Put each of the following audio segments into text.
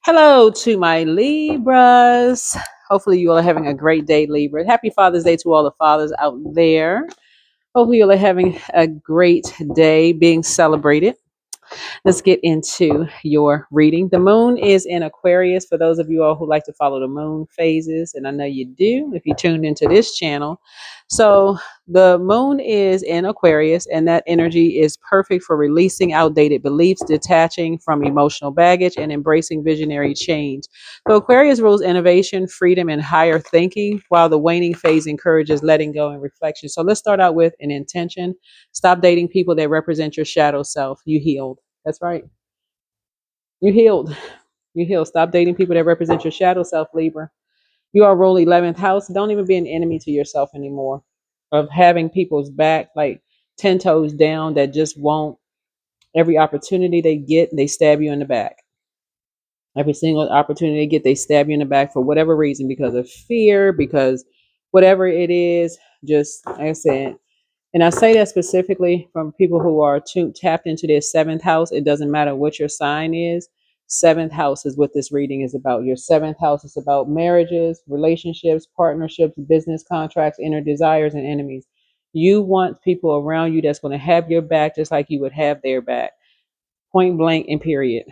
Hello to my Libras. Hopefully, you all are having a great day, Libra. Happy Father's Day to all the fathers out there. Hopefully, you all are having a great day being celebrated. Let's get into your reading. The moon is in Aquarius for those of you all who like to follow the moon phases, and I know you do if you tuned into this channel. So, the moon is in Aquarius, and that energy is perfect for releasing outdated beliefs, detaching from emotional baggage, and embracing visionary change. So, Aquarius rules innovation, freedom, and higher thinking, while the waning phase encourages letting go and reflection. So, let's start out with an intention. Stop dating people that represent your shadow self. You healed. That's right. You healed. You healed. Stop dating people that represent your shadow self, Libra. You are rule 11th house. Don't even be an enemy to yourself anymore. Of having people's back like 10 toes down that just won't, every opportunity they get, they stab you in the back. Every single opportunity they get, they stab you in the back for whatever reason, because of fear, because whatever it is, just like I said, and I say that specifically from people who are tapped into their seventh house. It doesn't matter what your sign is. Seventh house is what this reading is about. Your seventh house is about marriages, relationships, partnerships, business contracts, inner desires, and enemies. You want people around you that's going to have your back just like you would have their back. Point blank and period.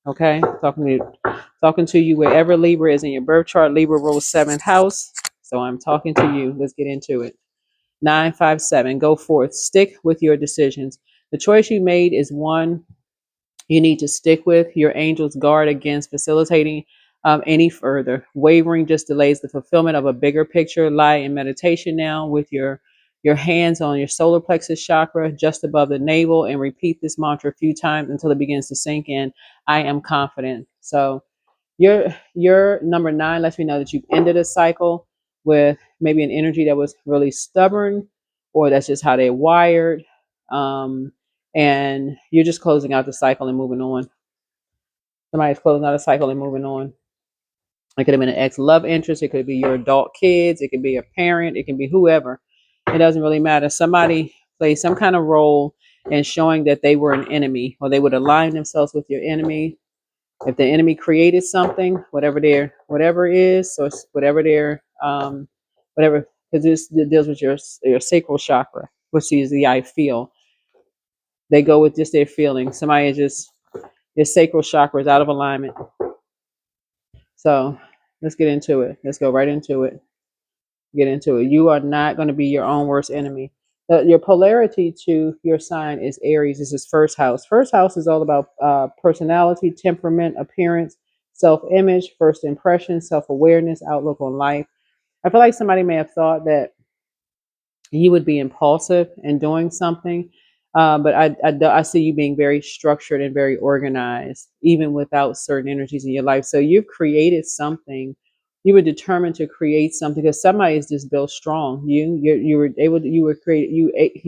Okay? Talking to you wherever Libra is in your birth chart. Libra rules seventh house. So I'm talking to you. Let's get into it. 957. Go forth. Stick with your decisions. The choice you made is one you need to stick with. Your angels guard against facilitating any further. Wavering just delays the fulfillment of a bigger picture. Lie in meditation now with your hands on your solar plexus chakra just above the navel, and repeat this mantra a few times until it begins to sink in. I am confident. So your number 9 lets me know that you've ended a cycle with maybe an energy that was really stubborn, or that's just how they're wired. Um, and you're just closing out the cycle and moving on. Somebody's closing out a cycle and moving on. It could have been an ex love interest. It could be your adult kids. It could be a parent. It can be whoever. It doesn't really matter. Somebody plays some kind of role in showing that they were an enemy, or they would align themselves with your enemy. If the enemy created something, whatever is, or whatever their whatever, because this deals with your sacral chakra, which is the I feel. They go with just their feelings. Somebody is just, their sacral chakra is out of alignment. So let's get into it. Let's go right into it. Get into it. You are not going to be your own worst enemy. Your polarity to your sign is Aries. This is first house. First house is all about personality, temperament, appearance, self-image, first impression, self-awareness, outlook on life. I feel like somebody may have thought that you would be impulsive in doing something, but I see you being very structured and very organized, even without certain energies in your life. So you've created something. You were determined to create something because somebody is just built strong. You were able to, you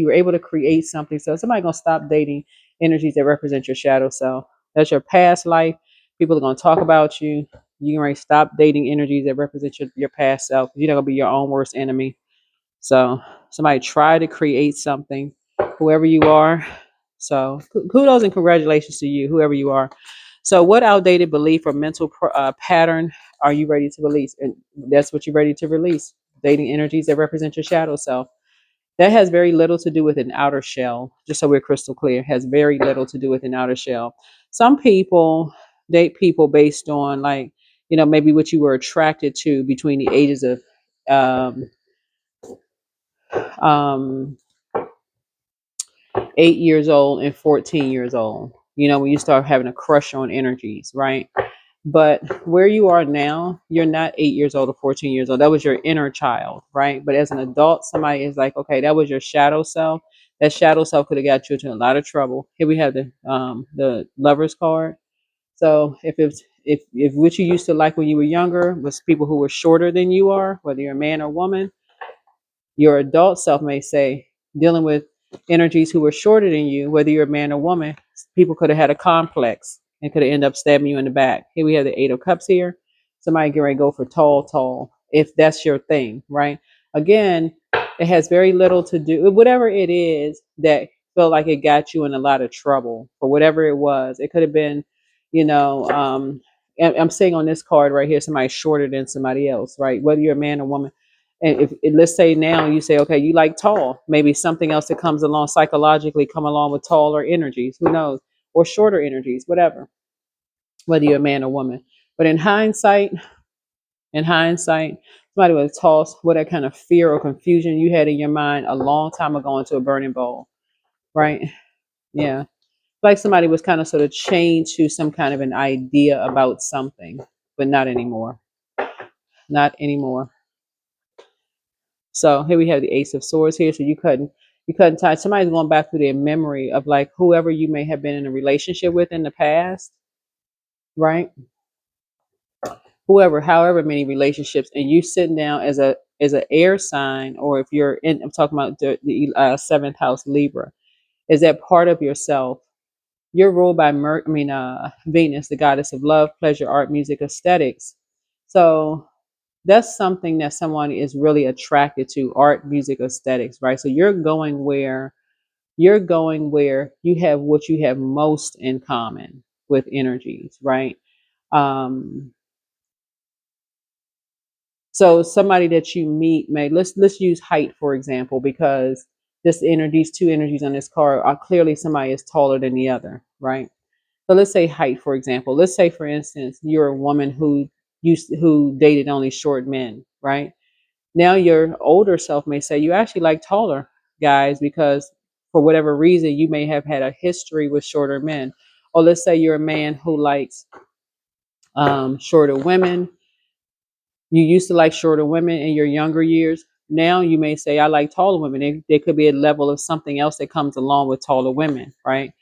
were able to create something. So somebody gonna stop dating energies that represent your shadow self. That's your past life. People are gonna talk about you. You're gonna stop dating energies that represent your past self. You're not gonna be your own worst enemy. So somebody try to create something, whoever you are. So kudos and congratulations to you, whoever you are. So what outdated belief or mental pattern are you ready to release? And that's what you're ready to release. Dating energies that represent your shadow self. That has very little to do with an outer shell. Just so we're crystal clear, has very little to do with an outer shell. Some people date people based on, like, maybe what you were attracted to between the ages of um, um, 8 years old and 14 years old. When you start having a crush on energies, right? But where you are now, you're not 8 years old or 14 years old. That was your inner child, right? But as an adult, somebody is like, okay, that was your shadow self. That shadow self could have got you into a lot of trouble. Here we have the Lovers card. So if what you used to like when you were younger was people who were shorter than you are, whether you're a man or woman, your adult self may say, dealing with energies who were shorter than you, whether you're a man or woman, people could have had a complex and could have ended up stabbing you in the back. Here we have the Eight of Cups here. Somebody get ready to go for tall, if that's your thing, right? Again, it has very little to do, whatever it is that felt like it got you in a lot of trouble for whatever it was. It could have been, you know, um, I'm saying on this card right here, somebody's shorter than somebody else, right? Whether you're a man or woman. And if let's say now you say, okay, you like tall, maybe something else that comes along psychologically come along with taller energies, who knows, or shorter energies, whatever, whether you're a man or woman. But in hindsight, somebody was tossed with that kind of fear or confusion you had in your mind a long time ago into a burning bowl, right? Yeah. Like somebody was kind of sort of chained to some kind of an idea about something, but not anymore. Not anymore. So here we have the Ace of Swords here. So you couldn't tie. Somebody's going back through their memory of like whoever you may have been in a relationship with in the past, right? Whoever, however many relationships, and you sitting down as a air sign, or if you're in, I'm talking about the seventh house Libra, is that part of yourself. You're ruled by Venus, the goddess of love, pleasure, art, music, aesthetics. So that's something that someone is really attracted to: art, music, aesthetics, right? So you're going where you have what you have most in common with energies, right? Um, So somebody that you meet may let's use height for example, because these two energies on this card are clearly somebody is taller than the other, right? So let's say height for example. Let's say for instance you're a woman who dated only short men, right? Now your older self may say you actually like taller guys because for whatever reason you may have had a history with shorter men. Or let's say you're a man who likes shorter women. You used to like shorter women in your younger years. Now you may say, I like taller women. There could be a level of something else that comes along with taller women, right?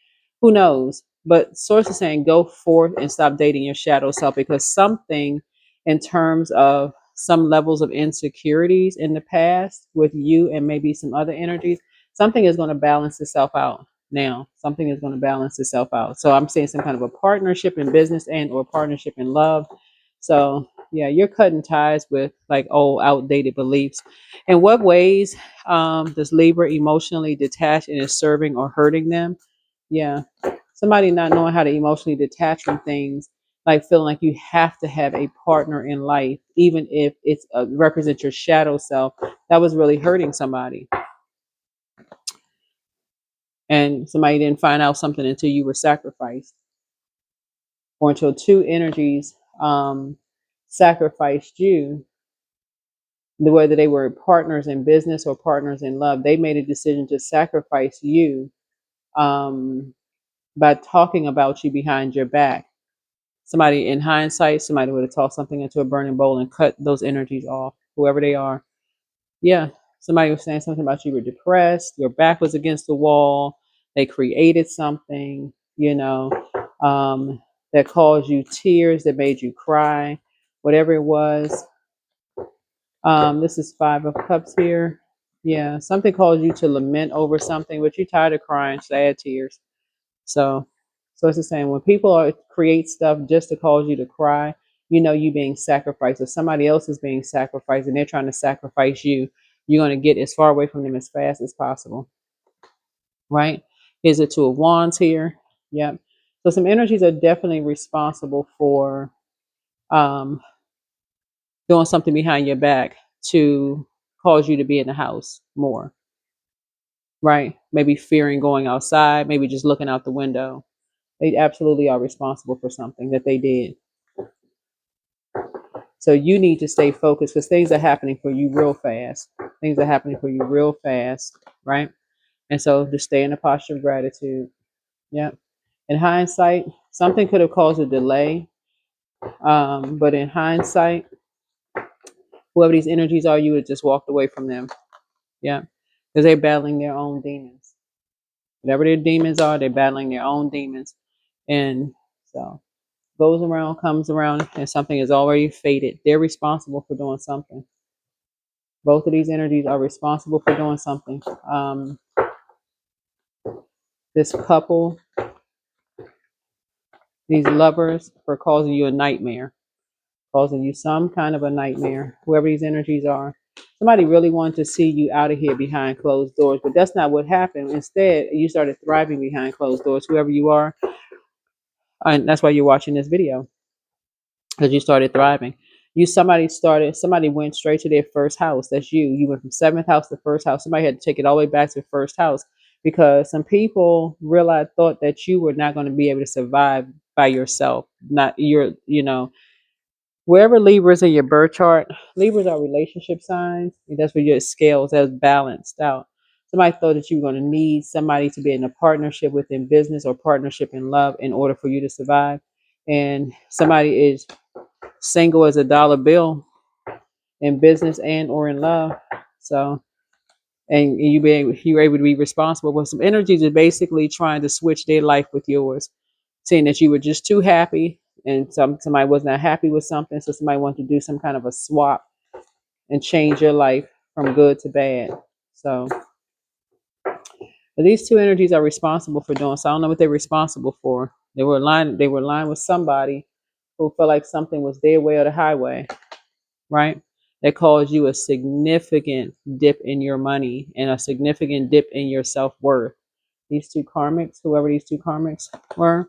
Who knows? But source is saying go forth and stop dating your shadow self, because something in terms of some levels of insecurities in the past with you and maybe some other energies, something is going to balance itself out now. Something is going to balance itself out. So I'm saying some kind of a partnership in business and or partnership in love. So yeah, you're cutting ties with like old outdated beliefs. In what ways does Libra emotionally detach and is serving or hurting them? Yeah, somebody not knowing how to emotionally detach from things, like feeling like you have to have a partner in life, even if it's represents your shadow self. That was really hurting somebody, and somebody didn't find out something until you were sacrificed, or until two energies sacrificed you, whether they were partners in business or partners in love. They made a decision to sacrifice you um, by talking about you behind your back. Somebody in hindsight, somebody would have tossed something into a burning bowl and cut those energies off, whoever they are. Yeah, somebody was saying something about you were depressed, your back was against the wall, they created something, um, that caused you tears, that made you cry, whatever it was. This is Five of Cups here. Yeah, something caused you to lament over something, but you're tired of crying, sad tears. So, so it's the same. When people create stuff just to cause you to cry, you being sacrificed, or somebody else is being sacrificed, and they're trying to sacrifice you. You're going to get as far away from them as fast as possible, right? Is it Two of Wands here? Yep. So some energies are definitely responsible for um, doing something behind your back to cause you to be in the house more, right? Maybe fearing going outside, maybe just looking out the window. They absolutely are responsible for something that they did. So you need to stay focused because things are happening for you real fast. Things are happening for you real fast, right? And so just stay in a posture of gratitude. Yeah. In hindsight, something could have caused a delay. But in hindsight, whoever these energies are, you would just walked away from them. Yeah. Because they're battling their own demons. Whatever their demons are, they're battling their own demons. And so goes around, comes around, and something is already fated. They're responsible for doing something. Both of these energies are responsible for doing something. This couple, these lovers, for causing you a nightmare, causing you some kind of a nightmare, whoever these energies are. Somebody really wanted to see you out of here behind closed doors, but that's not what happened. Instead, you started thriving behind closed doors, whoever you are. And that's why you're watching this video. because you started thriving. Somebody went straight to their first house. That's you. You went from seventh house to first house. Somebody had to take it all the way back to the first house because some people thought that you were not going to be able to survive by yourself. Not wherever Libra is in your birth chart, Libras are relationship signs. And that's where your scales that's balanced out. Somebody thought that you were going to need somebody to be in a partnership within business or partnership in love in order for you to survive. And somebody is single as a dollar bill in business and or in love. So and you were able to be responsible. But some energies are basically trying to switch their life with yours, saying that you were just too happy and somebody was not happy with something, so somebody wanted to do some kind of a swap and change your life from good to bad. So but these two energies are responsible for doing so. I don't know what they're responsible for. They were aligned with somebody who felt like something was their way or the highway, right? That caused you a significant dip in your money and a significant dip in your self-worth. These two karmics, whoever these two karmics were,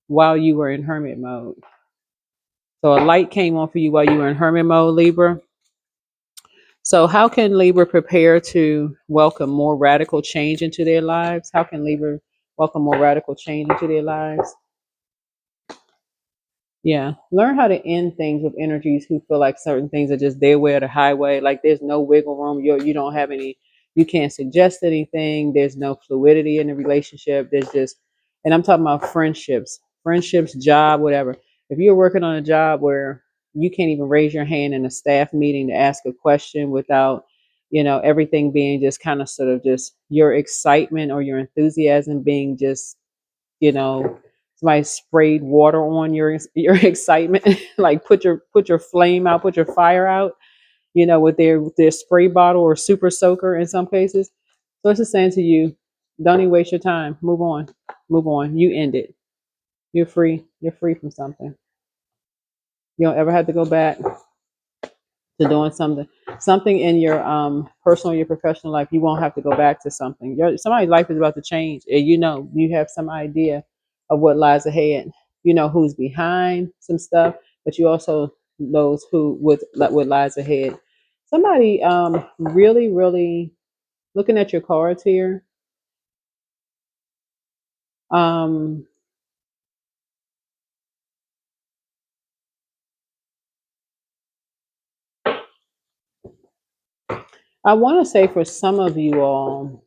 while you were in hermit mode. So a light came on for you while you were in hermit mode, Libra. So how can Libra prepare to welcome more radical change into their lives? How can Libra welcome more radical change into their lives? Yeah, learn how to end things with energies who feel like certain things are just their way or the highway. Like there's no wiggle room. You don't have any. You can't suggest anything. There's no fluidity in the relationship. There's just, and I'm talking about friendships, job, whatever. If you're working on a job where you can't even raise your hand in a staff meeting to ask a question without, everything being just kind of sort of just your excitement or your enthusiasm being just you know somebody sprayed water on your excitement like put your flame out, put your fire out, with their spray bottle or super soaker in some cases. So it's just saying to you, don't even waste your time. Move on, you end it. You're free from something. You don't ever have to go back to doing something in your personal, your professional life. You won't have to go back to something. Somebody's life is about to change, and you have some idea of what lies ahead. You know who's behind some stuff, but you also knows who with what lies ahead. Somebody really, really looking at your cards here. um I want to say for some of you all,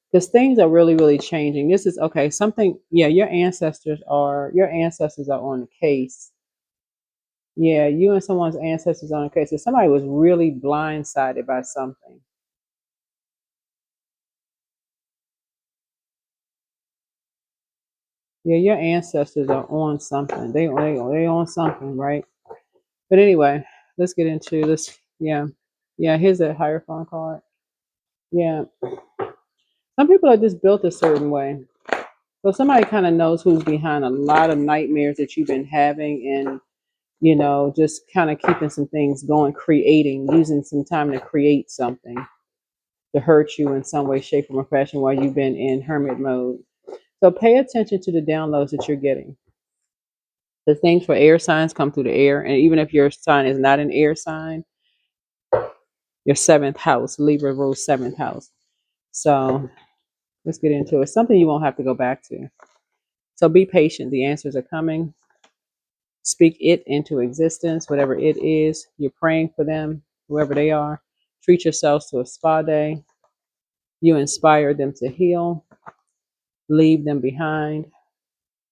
because things are really, really changing. This is okay. Something, yeah. Your ancestors are on the case. Yeah, you and someone's ancestors on the case. So somebody was really blindsided by something. Yeah, your ancestors are on something. They on something, right? But anyway, let's get into this. Yeah, yeah. Here's a Hierophant card. Yeah, some people are just built a certain way. So somebody kind of knows who's behind a lot of nightmares that you've been having, and just kind of keeping some things going, using some time to create something to hurt you in some way, shape, or fashion while you've been in hermit mode. So pay attention to the downloads that you're getting. The things for air signs come through the air. And even if your sign is not an air sign, your seventh house, Libra rules seventh house. So let's get into it. Something you won't have to go back to. So be patient. The answers are coming. Speak it into existence, whatever it is. You're praying for them, whoever they are. Treat yourselves to a spa day. You inspire them to heal. Leave them behind.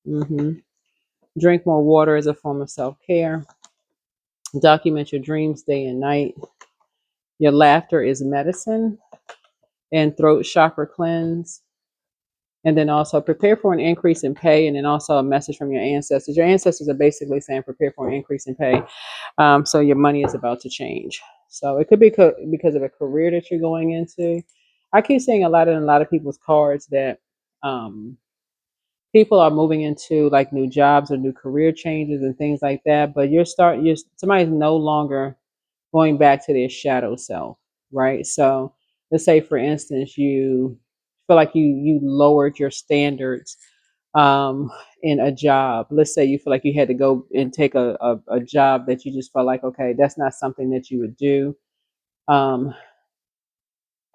hmm Drink more water as a form of self care. Document your dreams day and night. Your laughter is medicine and throat chakra cleanse. And then also prepare for an increase in pay, and then also a message from your ancestors. Your ancestors are basically saying prepare for an increase in pay. So your money is about to change. So it could be because of a career that you're going into. I keep seeing a lot of people's cards that um, people are moving into like new jobs or new career changes and things like that. But somebody's no longer going back to their shadow self, right? So let's say, for instance, you feel like you lowered your standards um, in a job. Let's say you feel like you had to go and take a job that you just felt like, okay, that's not something that you would do. Um,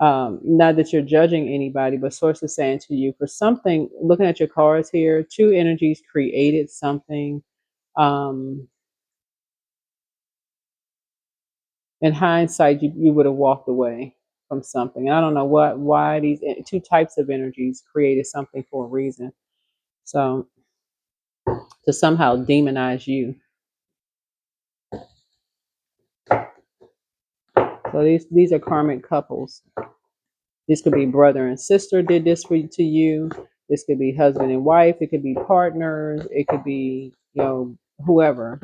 not that you're judging anybody, but source is saying to you for something, looking at your cards here, two energies created something. Um, in hindsight, you would have walked away from something. I don't know why these two types of energies created something for a reason. So to somehow demonize you. So these are karmic couples. This could be brother and sister did this to you. This could be husband and wife. It could be partners. It could be, whoever.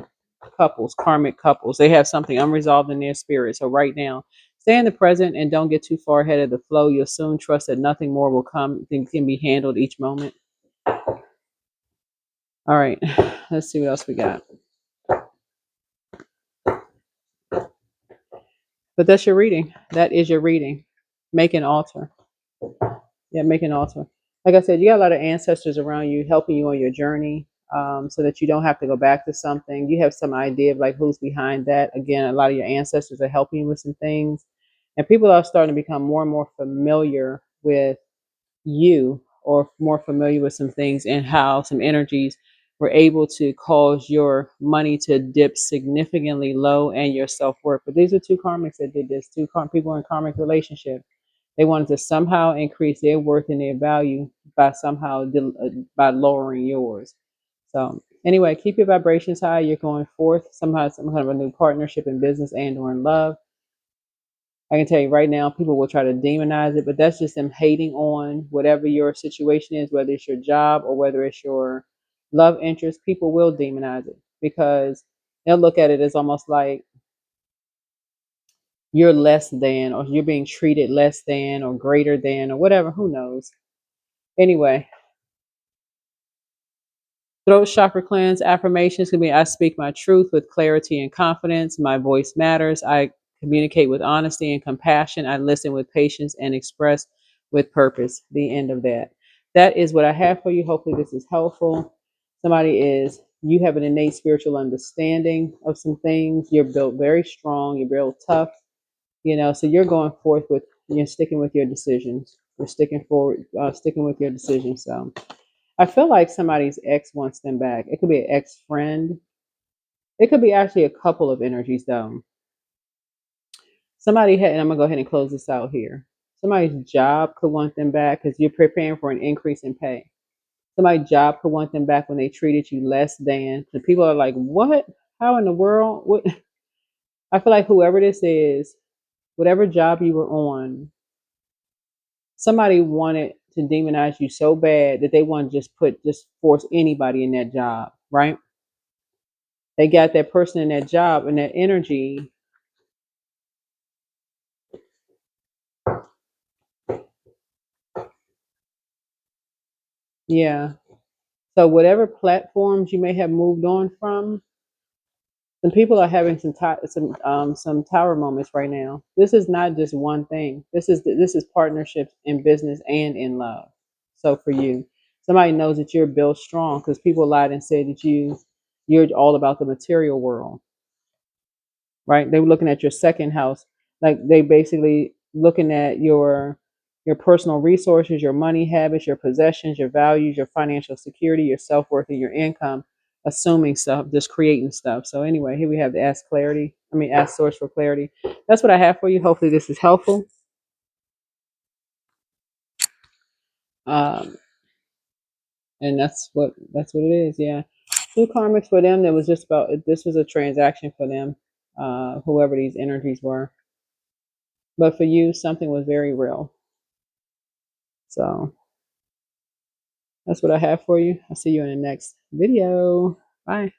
Couples, karmic couples. They have something unresolved in their spirit. So right now, stay in the present and don't get too far ahead of the flow. You'll soon trust that nothing more will come. Things can be handled each moment. All right. Let's see what else we got. But that's your reading. That is your reading. Make an altar. Yeah, make an altar. Like I said, you got a lot of ancestors around you helping you on your journey, so that you don't have to go back to something. You have some idea of like who's behind that. Again, a lot of your ancestors are helping you with some things. And people are starting to become more and more familiar with you, or more familiar with some things and how some energies were able to cause your money to dip significantly low and your self-worth. But these are two karmics that did this, people in karmic relationships. They wanted to somehow increase their worth and their value by by lowering yours. So anyway, keep your vibrations high. You're going forth somehow, some kind of a new partnership in business and or in love. I can tell you right now, people will try to demonize it, but that's just them hating on whatever your situation is, whether it's your job or whether it's your love interest. People will demonize it because they'll look at it as almost like you're less than, or you're being treated less than, or greater than, or whatever. Who knows? Anyway, throat chakra cleanse affirmations can be: I speak my truth with clarity and confidence. My voice matters. I communicate with honesty and compassion. I listen with patience and express with purpose. The end of that. That is what I have for you. Hopefully, this is helpful. You have an innate spiritual understanding of some things. You're built very strong. You're built tough. So you're going forth with, you're sticking with your decisions. You're sticking with your decisions. So I feel like somebody's ex wants them back. It could be an ex friend. It could be actually a couple of energies though. And I'm gonna go ahead and close this out here. Somebody's job could want them back because you're preparing for an increase in pay. Somebody's job could want them back when they treated you less than. The people are like, what? How in the world? What? I feel like whoever this is, whatever job you were on, somebody wanted to demonize you so bad that they want to just force anybody in that job, right? They got that person in that job and that energy. Yeah. So whatever platforms you may have moved on from, some people are having some tower moments right now. This is not just one thing. This is partnerships in business and in love. So for you, somebody knows that you're built strong because people lied and said that you're all about the material world, right? They were looking at your second house, like they basically looking at your personal resources, your money habits, your possessions, your values, your financial security, your self-worth, and your income, assuming stuff, just creating stuff. So anyway, here we have the ask source for clarity. That's what I have for you. Hopefully this is helpful. Um, and that's what it is. Yeah. Two karmics for them. That was just about, this was a transaction for them, whoever these energies were. But for you, something was very real. So that's what I have for you. I'll see you in the next video. Bye.